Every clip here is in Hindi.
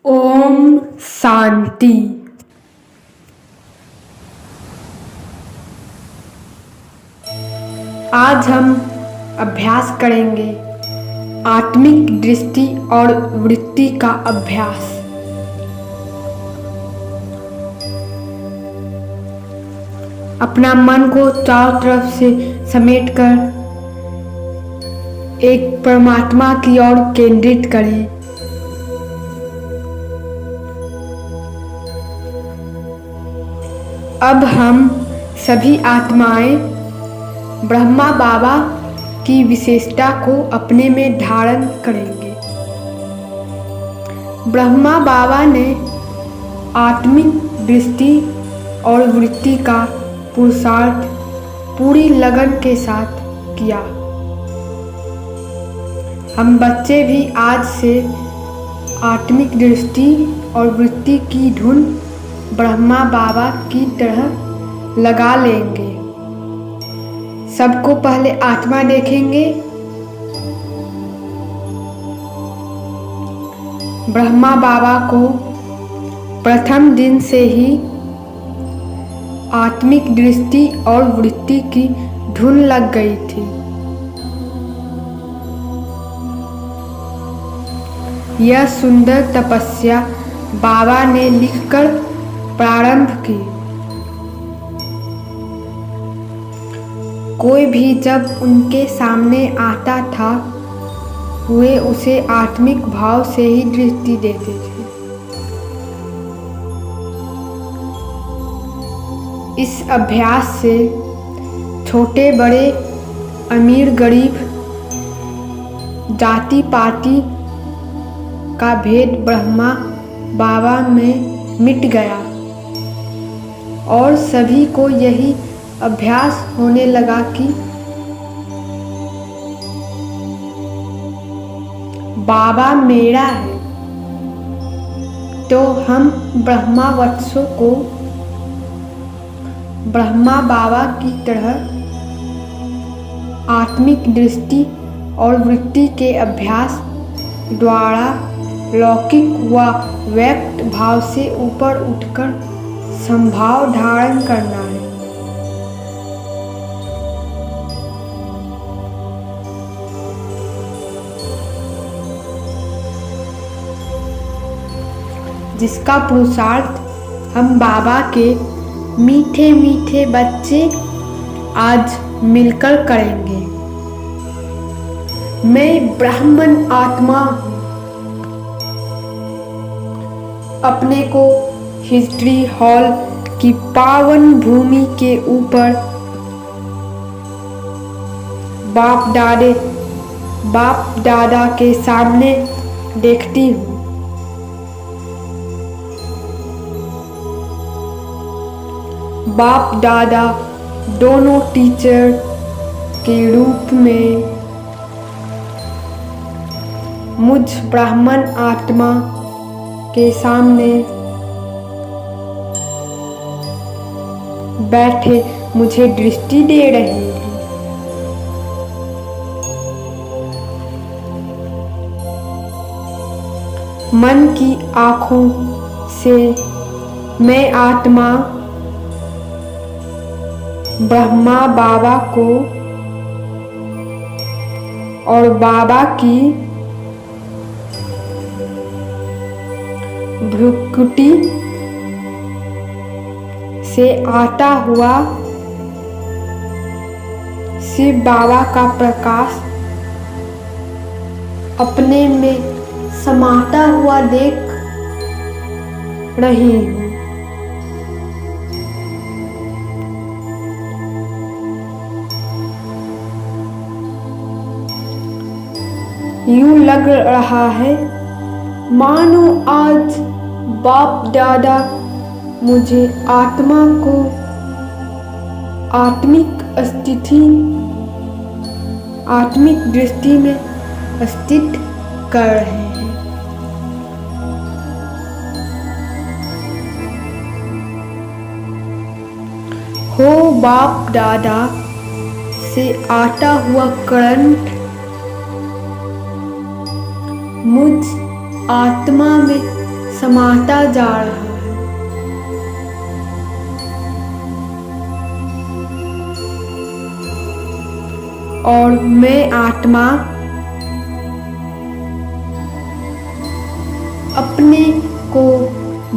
ओम शांति। आज हम अभ्यास करेंगे आत्मिक दृष्टि और वृत्ति का अभ्यास। अपना मन को चारों तरफ से समेटकर एक परमात्मा की ओर केंद्रित करें। अब हम सभी आत्माएं ब्रह्मा बाबा की विशेषता को अपने में धारण करेंगे। ब्रह्मा बाबा ने आत्मिक दृष्टि और वृत्ति का पुरुषार्थ पूरी लगन के साथ किया। हम बच्चे भी आज से आत्मिक दृष्टि और वृत्ति की धुन ब्रह्मा बाबा की तरह लगा लेंगे। सबको पहले आत्मा देखेंगे। ब्रह्मा बाबा को प्रथम दिन से ही आत्मिक दृष्टि और वृत्ति की धुन लग गई थी। यह सुंदर तपस्या बाबा ने लिखकर प्रारंभ की। कोई भी जब उनके सामने आता था वे उसे आत्मिक भाव से ही दृष्टि देते थे। इस अभ्यास से छोटे बड़े, अमीर गरीब, जाति पाति का भेद ब्रह्मा बाबा में मिट गया और सभी को यही अभ्यास होने लगा कि बाबा मेरा है। तो हम ब्रह्मा वत्सों को ब्रह्मा बाबा की तरह आत्मिक दृष्टि और वृत्ति के अभ्यास द्वारा लौकिक व व्यक्त भाव से ऊपर उठकर संभाव धारण करना है। जिसका पुरुषार्थ हम बाबा के मीठे मीठे बच्चे आज मिलकर करेंगे। मैं ब्राह्मण आत्मा हूँ। अपने को हिस्ट्री हॉल की पावन भूमि के ऊपर बाप दादा के सामने देखती हूँ। बाप दादा दोनों टीचर के रूप में मुझ ब्राह्मण आत्मा के सामने बैठे मुझे दृष्टि दे रहे हैं। मन की आँखों से मैं आत्मा ब्रह्मा बाबा को और बाबा की भ्रुकुटी से आता हुआ शिव बाबा का प्रकाश अपने में समाता हुआ देख रही हूँ। यूं लग रहा है मानो आज बाप दादा मुझे आत्मा को आत्मिक दृष्टि में स्थित कर रहे हैं। हो बाप दादा से आता हुआ करंट मुझ आत्मा में समाता जा रहा है। और मैं आत्मा अपने को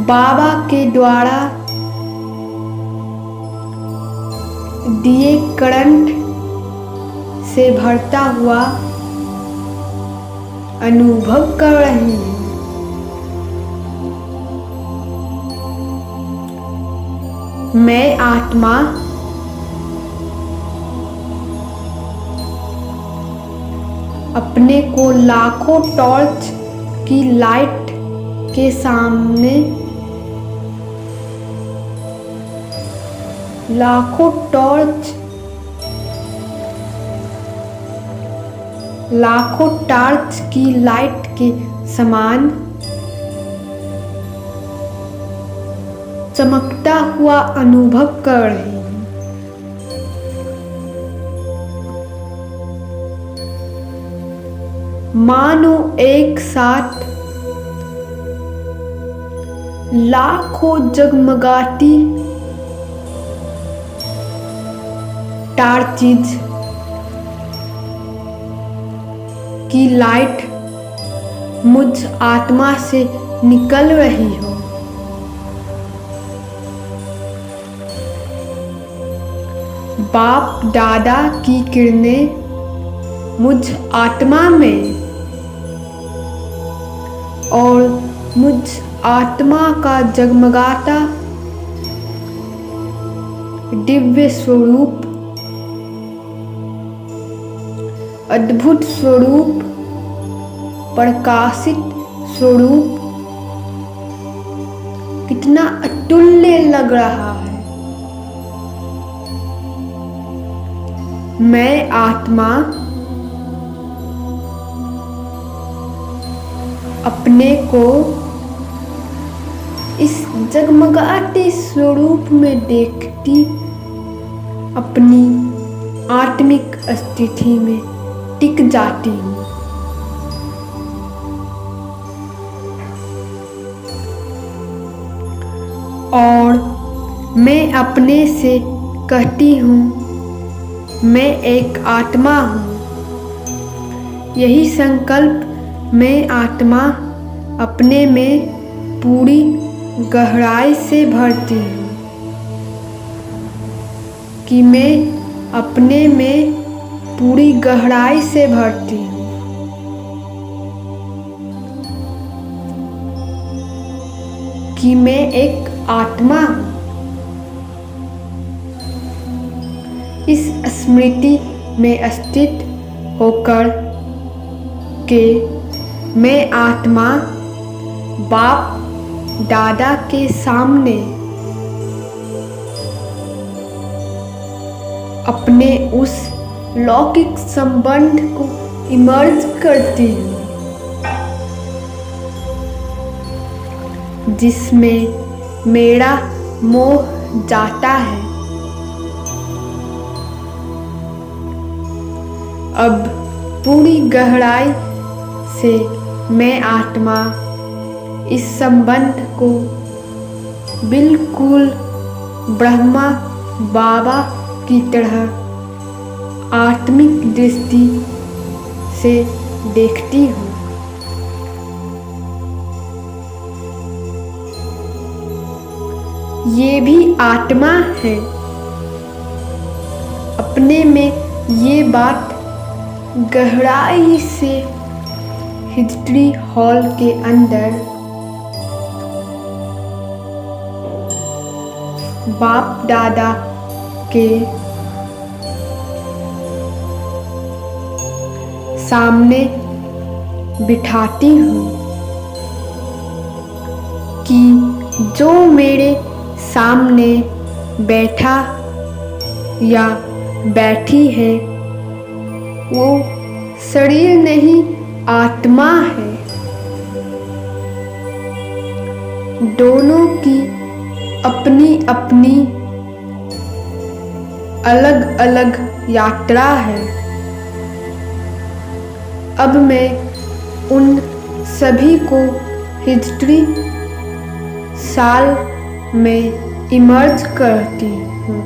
बाबा के द्वारा दिए करंट से भरता हुआ अनुभव कर रही हूँ। मैं आत्मा अपने को लाखों टॉर्च की लाइट के सामने लाखों टॉर्च की लाइट के समान चमकता हुआ अनुभव कर रही हूँ। मानो एक साथ लाखों जगमगाती टॉर्चेज की लाइट मुझ आत्मा से निकल रही हो। बाप दादा की किरणें मुझ आत्मा में और मुझ आत्मा का जगमगाता दिव्य स्वरूप, अद्भुत स्वरूप, प्रकाशित स्वरूप कितना अतुल्य लग रहा है। मैं आत्मा अपने को इस जगमगाते स्वरूप में देखती अपनी आत्मिक स्थिति में टिक जाती हूँ। और मैं अपने से कहती हूँ, मैं एक आत्मा हूँ। यही संकल्प मैं आत्मा अपने में पूरी गहराई से भरती हूँ कि मैं अपने में पूरी गहराई से भरती हूँ कि मैं एक आत्मा हूँ। इस स्मृति में स्थित होकर के मैं आत्मा बाप दादा के सामने अपने उस लौकिक संबंध को इमर्ज करती हूँ जिसमें मेरा मोह जाता है। अब पूरी गहराई से मैं आत्मा इस संबंध को बिल्कुल ब्रह्मा बाबा की तरह आत्मिक दृष्टि से देखती हूँ। ये भी आत्मा है। अपने में ये बात गहराई से हिस्ट्री हॉल के अंदर बाप दादा के सामने बिठाती हूँ कि जो मेरे सामने बैठा या बैठी है वो शरीर नहीं आत्मा है। दोनों की अपनी अपनी अलग अलग यात्रा है। अब मैं उन सभी को हिस्ट्री साल में इमर्ज करती हूँ।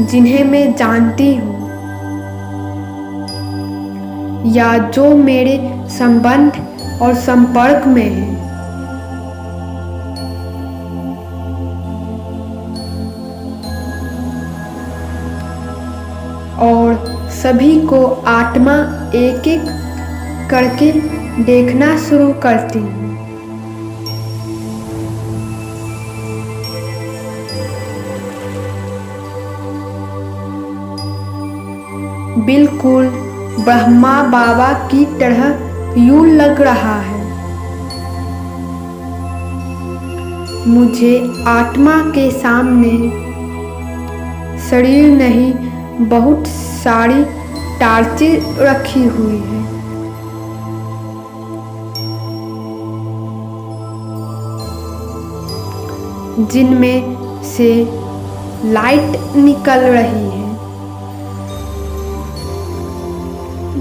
जिन्हें मैं जानती हूँ या जो मेरे संबंध और संपर्क में है, और सभी को आत्मा एक एक करके देखना शुरू करती हूँ। बिल्कुल ब्रह्मा बाबा की तरह यूं लग रहा है। मुझे आत्मा के सामने शरीर नहीं, बहुत सारी टार्चें रखी हुई हैं। जिनमें से लाइट निकल रही है।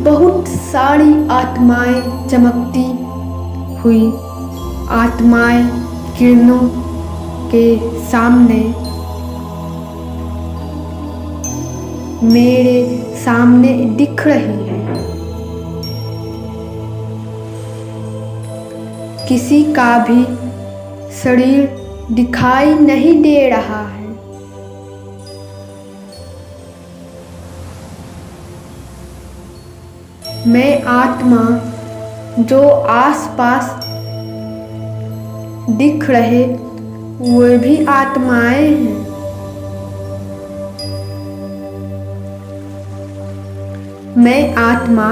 बहुत सारी आत्माएं चमकती हुई आत्माएं किरणों के सामने मेरे सामने दिख रही है। किसी का भी शरीर दिखाई नहीं दे रहा है। मैं आत्मा जो आसपास दिख रहे वे भी आत्माएं हैं। मैं आत्मा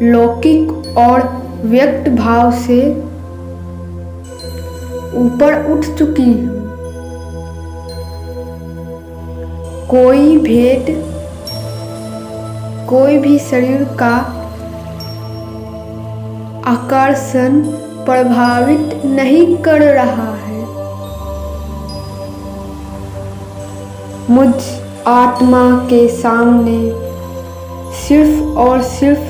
लौकिक और व्यक्त भाव से ऊपर उठ चुकी हूँ। कोई भेद कोई भी शरीर का आकर्षण प्रभावित नहीं कर रहा है। मुझ आत्मा के सामने सिर्फ और सिर्फ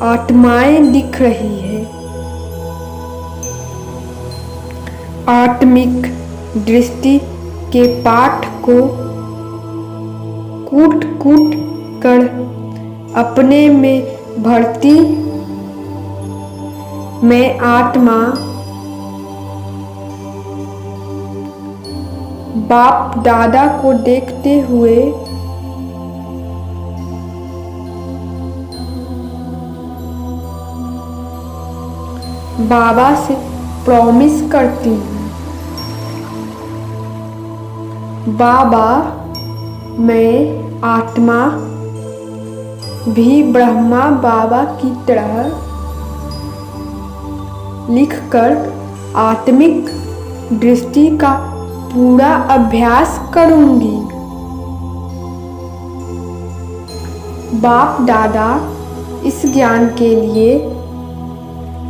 आत्माएं दिख रही है। आत्मिक दृष्टि के पाठ को कूट कूट कर अपने में भरती मैं आत्मा बाप दादा को देखते हुए बाबा से प्रॉमिस करती हूँ, बाबा मैं आत्मा भी ब्रह्मा बाबा की तरह लिखकर आत्मिक दृष्टि का पूरा अभ्यास करूंगी। बाप दादा इस ज्ञान के लिए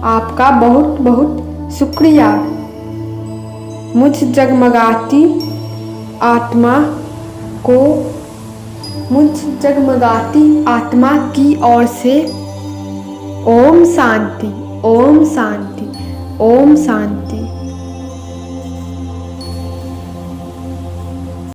आपका बहुत बहुत शुक्रिया। मुझ जगमगाती आत्मा की ओर से ओम शांति, ओम शांति, ओम शांति।